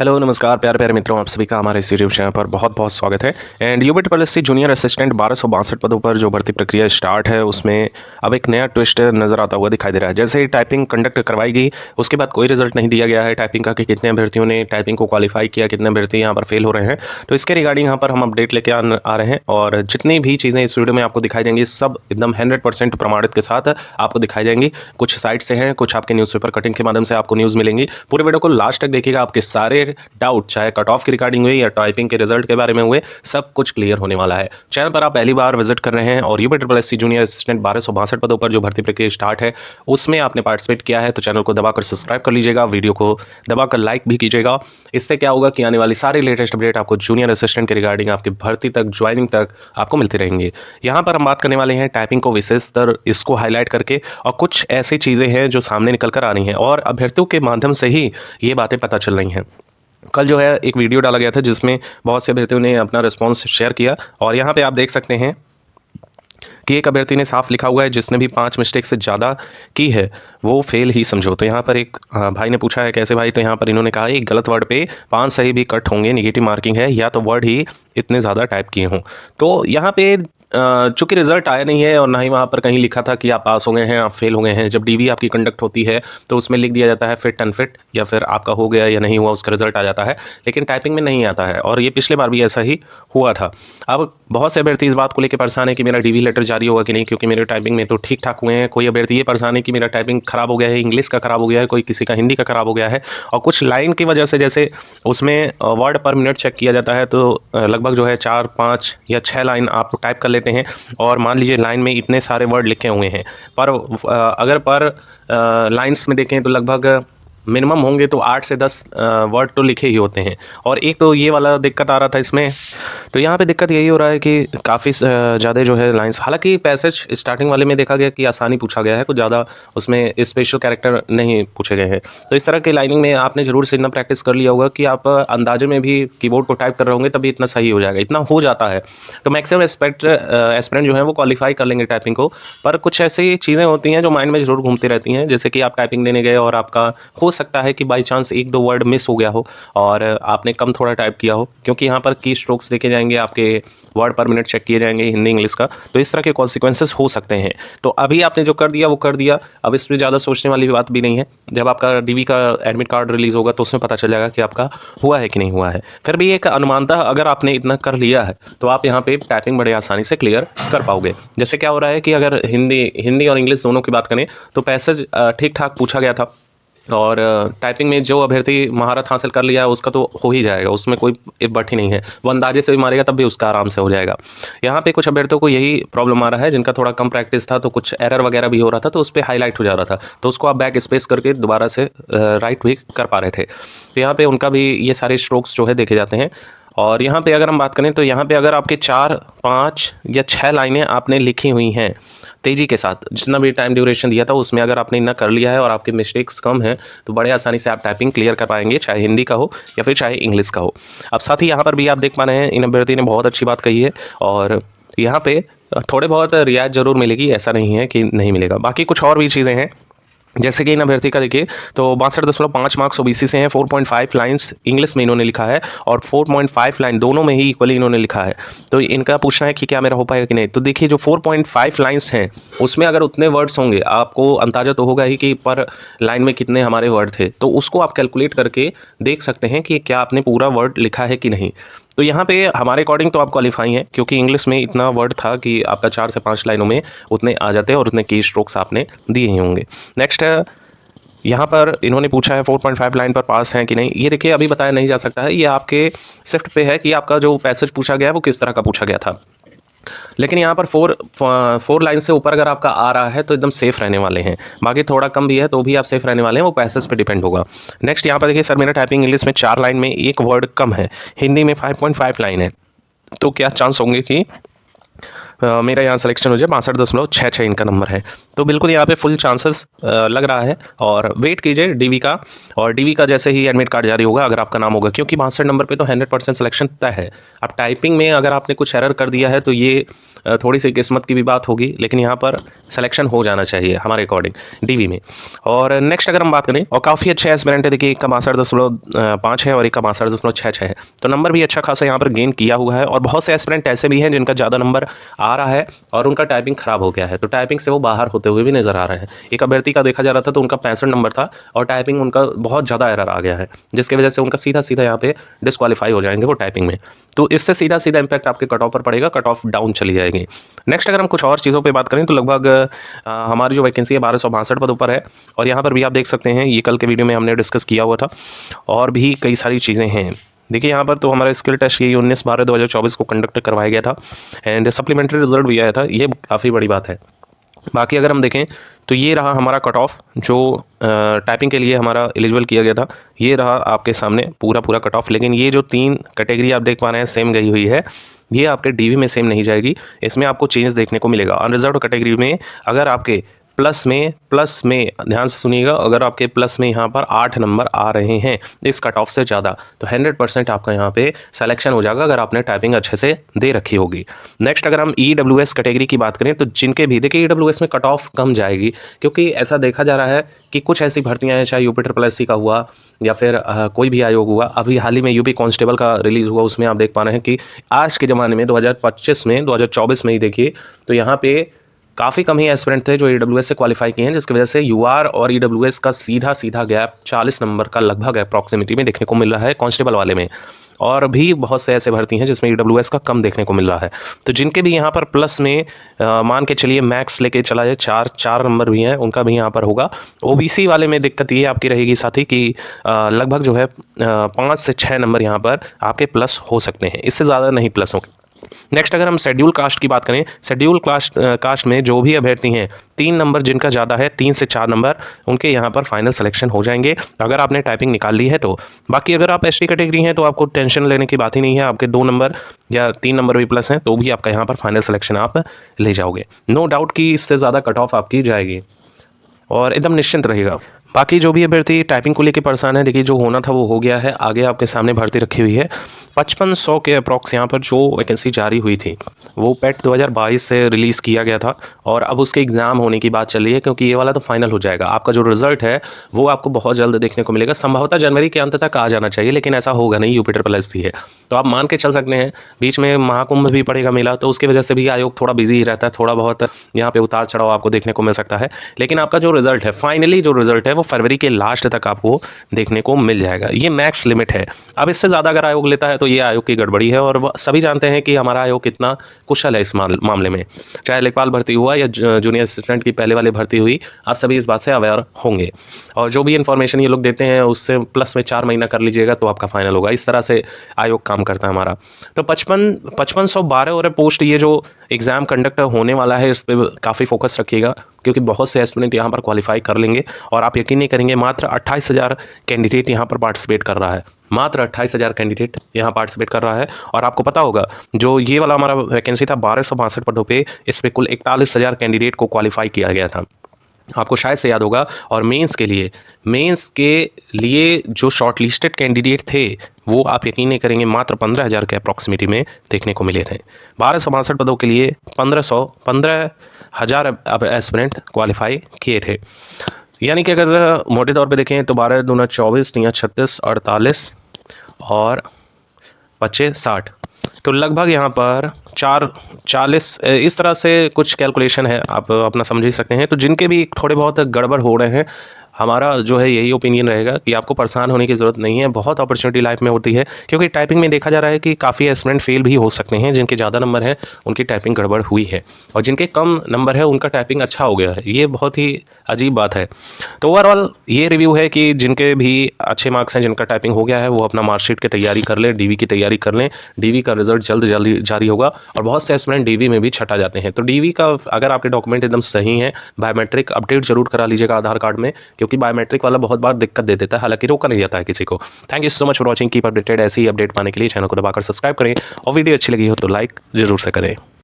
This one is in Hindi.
हेलो नमस्कार प्यारे प्यारे मित्रों, आप सभी का हमारे इस यूट्यूब चैनल पर बहुत बहुत स्वागत है। And UB triple junior assistant 1262 पदों पर जो भर्ती प्रक्रिया स्टार्ट है उसमें अब एक नया ट्विस्ट नज़र आता हुआ दिखाई दे रहा है। जैसे ही टाइपिंग कंडक्ट करवाई गई उसके बाद कोई रिजल्ट नहीं दिया गया है टाइपिंग का कि कितने अभ्यर्थियों ने टाइपिंग को क्वालिफाई किया, कितने अभ्यर्थी यहाँ पर फेल हो रहे हैं। तो इसके रिगार्डिंग यहाँ पर हम अपडेट लेके आ रहे हैं और जितनी भी चीज़ें इस वीडियो में आपको दिखाई देंगी सब एकदम 100% प्रमाणित के साथ आपको दिखाई देंगी। कुछ साइट से हैं, कुछ आपके न्यूज़पेपर कटिंग के माध्यम से आपको न्यूज़ मिलेंगी। पूरे वीडियो को लास्ट तक देखिएगा, आपके सारे डाउट चाहे कट ऑफ की रिगार्डिंग हुई या टाइपिंग के रिजल्ट के बारे में हुए सब कुछ क्लियर होने वाला है। चैनल पर आप पहली बार विजिट कर रहे हैं और UP triple SC junior assistant 1262 पदों पर जो भर्ती प्रक्रिया स्टार्ट है उसमें आपने पार्टिसिपेट किया है तो चैनल को दबाकर सब्सक्राइब कर लीजिएगा, वीडियो को दबाकर लाइक भी कीजिएगा। इससे क्या होगा कि आने वाली सारी लेटेस्ट अपडेट आपको जूनियर असिस्टेंट के रिगार्डिंग आपकी भर्ती तक ज्वाइनिंग तक आपको मिलती रहेंगी। यहाँ पर हम बात करने वाले हैं टाइपिंग को विशेषतर इसको हाईलाइट करके, और कुछ ऐसी चीज़ें हैं जो सामने निकल कर आ रही हैं और अभ्यर्थियों के माध्यम से ही ये बातें पता चल रही हैं। कल जो है एक वीडियो डाला गया था जिसमें बहुत से अभ्यर्थियों ने अपना रिस्पॉन्स शेयर किया और यहाँ पे आप देख सकते हैं कि एक अभ्यर्थी ने साफ लिखा हुआ है जिसने भी 5 मिस्टेक से ज़्यादा की है वो फेल ही समझो। तो यहाँ पर एक भाई ने पूछा है कैसे भाई, तो यहाँ पर इन्होंने कहा एक गलत वर्ड पे 5 सही भी कट होंगे, नेगेटिव मार्किंग है, या तो वर्ड ही इतने ज़्यादा टाइप किए हों। तो यहाँ पे चूंकि रिजल्ट आया नहीं है और ना ही वहाँ पर कहीं लिखा था कि आप पास हो गए हैं, आप फेल हो गए हैं। जब डीवी आपकी कंडक्ट होती है तो उसमें लिख दिया जाता है फिट अनफिट, या फिर आपका हो गया या नहीं हुआ उसका रिजल्ट आ जाता है, लेकिन टाइपिंग में नहीं आता है और ये पिछले बार भी ऐसा ही हुआ था। अब बहुत से अभ्यर्थी इस बात को लेकर परेशान है कि मेरा डीवी लेटर जारी होगा कि नहीं, क्योंकि मेरे टाइपिंग में तो ठीक ठाक हुए हैं। कोई अभ्यर्थी ये परेशान है कि मेरा टाइपिंग खराब हो गया है, इंग्लिश का खराब हो गया है, कोई किसी का हिंदी का खराब हो गया है, और कुछ लाइन की वजह से जैसे उसमें वर्ड पर मिनट चेक किया जाता है तो लगभग जो है 4, 5 या 6 लाइन आप टाइप कर लेते हैं और मान लीजिए लाइन में इतने सारे वर्ड लिखे हुए हैं, पर अगर पर लाइंस में देखें तो लगभग मिनिमम होंगे तो 8 से 10 वर्ड तो लिखे ही होते हैं। और एक तो ये वाला दिक्कत आ रहा था इसमें। तो यहाँ पे दिक्कत यही हो रहा है कि काफ़ी ज़्यादा जो है लाइंस, हालांकि पैसेज स्टार्टिंग वाले में देखा गया कि आसानी पूछा गया है, कुछ ज़्यादा उसमें स्पेशल कैरेक्टर नहीं पूछे गए हैं। तो इस तरह के लाइनिंग में आपने ज़रूर से इतना प्रैक्टिस कर लिया होगा कि आप अंदाजे में भी कीबोर्ड को टाइप कर रहे होंगे तभी इतना सही हो जाएगा, इतना हो जाता है। तो मैक्सिमम एस्पिरेंट जो है वो क्वालिफाई कर लेंगे टाइपिंग को, पर कुछ ऐसी चीज़ें होती हैं जो माइंड में ज़रूर घूमती रहती हैं, जैसे कि आप टाइपिंग देने गए और आपका हो सकता है कि बाई चांस 1-2 वर्ड मिस हो गया हो और आपने कम थोड़ा टाइप किया हो, क्योंकि यहाँ पर की स्ट्रोक्स देखे जाएंगे, आपके वर्ड पर मिनट चेक किए जाएंगे हिंदी इंग्लिश का, तो इस तरह के कॉन्सिक्वेंसेस हो सकते हैं। तो अभी आपने जो कर दिया वो कर दिया, अब इस पर ज़्यादा सोचने वाली बात भी नहीं है। जब आपका डीवी का एडमिट कार्ड रिलीज़ होगा तो उसमें पता चल जाएगा कि आपका हुआ है कि नहीं हुआ है। फिर भी एक अनुमानतः अगर आपने इतना कर लिया है तो आप यहाँ पे टाइपिंग बड़े आसानी से क्लियर कर पाओगे। जैसे क्या हो रहा है कि अगर हिंदी और इंग्लिश दोनों की बात करें तो पैसेज ठीक ठाक पूछा गया था और टाइपिंग में जो अभ्यर्थी महारत हासिल कर लिया है उसका तो हो ही जाएगा, उसमें कोई बट ही नहीं है। वो अंदाजे से भी मारेगा तब भी उसका आराम से हो जाएगा। यहाँ पे कुछ अभ्यर्थियों को यही प्रॉब्लम आ रहा है जिनका थोड़ा कम प्रैक्टिस था, तो कुछ एरर वगैरह भी हो रहा था तो उस पर हाईलाइट हो जा रहा था, तो उसको आप बैक स्पेस करके दोबारा से राइट भी कर पा रहे थे। तो यहाँ पे उनका भी ये सारे स्ट्रोक्स जो है देखे जाते हैं। और यहाँ पे अगर हम बात करें तो यहाँ पे अगर आपके 4, 5 या 6 लाइनें आपने लिखी हुई हैं तेज़ी के साथ, जितना भी टाइम ड्यूरेशन दिया था उसमें अगर आपने इतना कर लिया है और आपके मिस्टेक्स कम हैं तो बड़े आसानी से आप टाइपिंग क्लियर कर पाएंगे, चाहे हिंदी का हो या फिर चाहे इंग्लिश का हो। अब साथ ही यहाँ पर भी आप देख पा रहे हैं इन अभ्यर्थी ने बहुत अच्छी बात कही है और यहाँ पे थोड़े बहुत रियायत ज़रूर मिलेगी, ऐसा नहीं है कि नहीं मिलेगा। बाकी कुछ और भी चीज़ें हैं, जैसे कि इन अभ्यर्थी का देखिए तो 62.5 मार्क्स ओबीसी से हैं, 4.5 लाइन्स इंग्लिश में इन्होंने लिखा है और 4.5 लाइन दोनों में ही इक्वली इन्होंने लिखा है। तो इनका पूछना है कि क्या मेरा हो पाएगा कि नहीं। तो देखिए जो 4.5 लाइन्स हैं उसमें अगर उतने वर्ड्स होंगे, आपको अंदाजा तो होगा ही कि पर लाइन में कितने हमारे वर्ड थे, तो उसको आप कैलकुलेट करके देख सकते हैं कि क्या आपने पूरा वर्ड लिखा है कि नहीं। तो यहाँ पे हमारे अकॉर्डिंग तो आप क्वालिफाई हैं, क्योंकि इंग्लिश में इतना वर्ड था कि आपका 4 से 5 लाइनों में उतने आ जाते हैं और उतने की स्ट्रोक्स आपने दिए ही होंगे। नेक्स्ट है, यहाँ पर इन्होंने पूछा है 4.5 लाइन पर पास हैं कि नहीं। ये देखिए अभी बताया नहीं जा सकता है, ये आपके शिफ्ट पे है कि आपका जो पैसेज पूछा गया है वो किस तरह का पूछा गया था। लेकिन यहाँ पर 4 लाइन से ऊपर अगर आपका आ रहा है तो एकदम सेफ रहने वाले हैं, बाकी थोड़ा कम भी है तो भी आप सेफ रहने वाले हैं, वो पैसेज पे डिपेंड होगा। नेक्स्ट यहाँ पर देखिए सर मेरा टाइपिंग इंग्लिश में 4 लाइन में 1 वर्ड कम है, हिंदी में 5.5 लाइन है, तो क्या चांस होंगे कि मेरा यहाँ सिलेक्शन हो जाए, 62.66 इनका नंबर है। तो बिल्कुल यहाँ पे फुल चांसेस लग रहा है, और वेट कीजिए डीवी का। और डीवी का जैसे ही एडमिट कार्ड जारी होगा, अगर आपका नाम होगा, क्योंकि 62 नंबर पे तो 100% सिलेक्शन तय है। अब टाइपिंग में अगर आपने कुछ एरर कर दिया है तो ये थोड़ी सी किस्मत की भी बात होगी, लेकिन यहाँ पर सिलेक्शन हो जाना चाहिए हमारे अकॉर्डिंग डीवी में। और नेक्स्ट अगर हम बात करें, और काफ़ी अच्छे एस्पिरेंट है, देखिए एक का 62.5 है और एक का 62.66 है, तो नंबर भी अच्छा खासा यहाँ पर गेन किया हुआ है। और बहुत से एस्पिरेंट ऐसे भी हैं जिनका ज़्यादा नंबर आ रहा है और उनका टाइपिंग खराब हो गया है, तो टाइपिंग से वो बाहर होते हुए भी नजर आ रहे हैं। एक अभ्यर्थी का देखा जा रहा था तो उनका 65 नंबर था और टाइपिंग उनका बहुत ज़्यादा एरर आ गया है, जिसकी वजह से उनका सीधा सीधा यहाँ पे डिस्क्वालीफाई हो जाएंगे वो टाइपिंग में। तो इससे सीधा सीधा इंपैक्ट आपके कट ऑफ पर पड़ेगा, कट ऑफ डाउन चली जाएगी। नेक्स्ट अगर हम कुछ और चीज़ों पे बात करें तो लगभग हमारी जो वैकेंसी है 1262 पदों पर है, और यहाँ पर भी आप देख सकते हैं, ये कल के वीडियो में हमने डिस्कस किया हुआ था, और भी कई सारी चीज़ें हैं। देखिए यहाँ पर तो हमारा स्किल टेस्ट ये 19/12/2024 को कंडक्ट करवाया गया था, एंड सप्लीमेंट्री रिजल्ट भी आया था, ये काफ़ी बड़ी बात है। बाकी अगर हम देखें तो ये रहा हमारा कट ऑफ जो टाइपिंग के लिए हमारा एलिजिबल किया गया था, ये रहा आपके सामने पूरा पूरा कट ऑफ। लेकिन ये जो 3 कैटेगरी आप देख पा रहे हैं सेम गई हुई है, ये आपके डीवी में सेम नहीं जाएगी, इसमें आपको चेंज देखने को मिलेगा। अनरिजर्व कैटेगरी में अगर आपके प्लस में ध्यान से सुनिएगा, अगर आपके प्लस में यहाँ पर 8 नंबर आ रहे हैं इस कट ऑफ से ज़्यादा, तो 100% आपका यहाँ पे सिलेक्शन हो जाएगा, अगर आपने टाइपिंग अच्छे से दे रखी होगी। नेक्स्ट अगर हम ईडब्ल्यूएस कैटेगरी की बात करें तो जिनके भी, देखिए ईडब्ल्यूएस में कट ऑफ कम जाएगी, क्योंकि ऐसा देखा जा रहा है कि कुछ ऐसी भर्तियाँ हैं, चाहे यूपी SSC का हुआ या फिर कोई भी आयोग हुआ, अभी हाल ही में यूपी कांस्टेबल का रिलीज़ हुआ, उसमें आप देख पा रहे हैं कि आज के ज़माने में 2024 में ही देखिए तो यहाँ पे काफ़ी कम ही एस्पिरेंट थे जो ईडब्ल्यूएस से क्वालिफाई किए हैं, जिसकी वजह से यूआर और ईडब्ल्यूएस का सीधा सीधा गैप 40 नंबर का लगभग अप्रॉक्सिमेटी में देखने को मिल रहा है कांस्टेबल वाले में। और भी बहुत से ऐसे भर्ती हैं जिसमें ईडब्ल्यूएस का कम देखने को मिल रहा है। तो जिनके भी यहाँ पर प्लस में मान के चलिए मैक्स लेके चला जाए, 4 नंबर भी हैं, उनका भी यहाँ पर होगा। ओबीसी वाले में दिक्कत ये आपकी रहेगी साथी कि लगभग जो है 5 से 6 नंबर यहाँ पर आपके प्लस हो सकते हैं, इससे ज़्यादा नहीं प्लस होंगे। नेक्स्ट अगर हम शेड्यूल कास्ट की बात करें, शेड्यूल कास्ट में जो भी अभ्यर्थी हैं 3 नंबर जिनका ज़्यादा है, 3 से 4 नंबर, उनके यहाँ पर फाइनल सिलेक्शन हो जाएंगे अगर आपने टाइपिंग निकाल ली है तो। बाकी अगर आप एसटी कैटेगरी हैं तो आपको टेंशन लेने की बात ही नहीं है, आपके 2 नंबर या 3 नंबर भी प्लस हैं तो भी आपका यहाँ पर फाइनल सिलेक्शन आप ले जाओगे, नो डाउट कि इससे ज़्यादा कट ऑफ आपकी जाएगी और एकदम निश्चिंत रहेगा। बाकी जो भी अभ्यर्थी टाइपिंग को लेकर परेशान है, देखिए जो होना था वो हो गया है, आगे आपके सामने भर्ती रखी हुई है 5500 के अप्रॉक्स। यहाँ पर जो वैकेंसी जारी हुई थी वो पेट 2022 से रिलीज़ किया गया था, और अब उसके एग्ज़ाम होने की बात चल रही है, क्योंकि ये वाला तो फाइनल हो जाएगा। आपका जो रिजल्ट है वो आपको बहुत जल्द देखने को मिलेगा, संभवतः जनवरी के अंत तक आ जाना चाहिए, लेकिन ऐसा होगा नहीं, यूपी SSC है तो आप मान के चल सकते हैं। बीच में महाकुंभ भी पड़ेगा मेला, तो उसकी वजह से भी आयोग थोड़ा बिजी ही रहता है, थोड़ा बहुत यहाँ पे उतार चढ़ाव आपको देखने को मिल सकता है। लेकिन आपका जो रिजल्ट है, फाइनली जो रिजल्ट है वो फरवरी के लास्ट तक आपको देखने को मिल जाएगा, ये मैक्स लिमिट है। अब इससे ज़्यादा अगर आयोग लेता है तो ये आयोग की गड़बड़ी है, और सभी जानते हैं कि हमारा आयोग कितना कुशल है इस मामले में। चाहे लेखपाल भर्ती हुआ या जूनियर असिस्टेंट की पहले वाली भर्ती हुई, आप सभी इस बात से अवेयर होंगे। और जो भी इन्फॉर्मेशन ये लोग देते हैं उससे प्लस में 4 महीना कर लीजिएगा तो आपका फाइनल होगा, इस तरह से आयोग काम करता है हमारा। तो 5512 और पोस्ट ये जो एग्ज़ाम कंडक्ट होने वाला है, इस पर काफ़ी फोकस रखिएगा, क्योंकि बहुत से एस्पिरेंट यहाँ पर क्वालिफाई कर लेंगे। और आप यकीन नहीं करेंगे, मात्र 28,000 कैंडिडेट यहाँ पर पार्टिसिपेट कर रहा है, मात्र 28,000 कैंडिडेट यहाँ पार्टिसिपेट कर रहा है। और आपको पता होगा जो ये वाला हमारा वैकेंसी था 1262 पदों पे, इस पर कुल 41,000 कैंडिडेट को क्वालिफाई किया गया था, आपको शायद से याद होगा। और मेंस के लिए जो शॉर्ट लिस्टेड कैंडिडेट थे वो आप यकीन नहीं करेंगे मात्र 15,000 के अप्रॉक्सिमेटी में देखने को मिले थे। 1262 पदों के लिए 15,000 एस्पिरेंट क्वालिफाई किए थे। यानी कि अगर मोटे तौर पे देखें तो 12 दूना 24, 3 36, 48 और 25 60, तो लगभग यहाँ पर 40 इस तरह से कुछ कैलकुलेशन है, आप अपना समझ ही सकते हैं। तो जिनके भी थोड़े बहुत गड़बड़ हो रहे हैं, हमारा जो है यही ओपिनियन रहेगा कि आपको परेशान होने की ज़रूरत नहीं है, बहुत अपॉर्चुनिटी लाइफ में होती है। क्योंकि टाइपिंग में देखा जा रहा है कि काफ़ी एस्पिरेंट फेल भी हो सकते हैं, जिनके ज़्यादा नंबर हैं उनकी टाइपिंग गड़बड़ हुई है, और जिनके कम नंबर है उनका टाइपिंग अच्छा हो गया है, ये बहुत ही अजीब बात है। तो ओवरऑल ये रिव्यू है कि जिनके भी अच्छे मार्क्स हैं, जिनका टाइपिंग हो गया है, वो अपना मार्कशीट की तैयारी कर लें, डीवी की तैयारी कर लें। डीवी का रिजल्ट जल्द जारी होगा, और बहुत से एस्पिरेंट डीवी में भी छटा जाते हैं। तो डीवी का अगर आपके डॉक्यूमेंट एकदम सही हैं, बायोमेट्रिक अपडेट जरूर करा लीजिएगा आधार कार्ड में, क्योंकि बायोमेट्रिक वाला बहुत बार दिक्कत दे देता है, हालांकि रोका नहीं जाता है किसी को। Thank you so much for watching, keep updated. ऐसी ही अपडेट पाने के लिए चैनल को दबाकर सब्सक्राइब करें, और वीडियो अच्छी लगी हो तो लाइक जरूर से करें।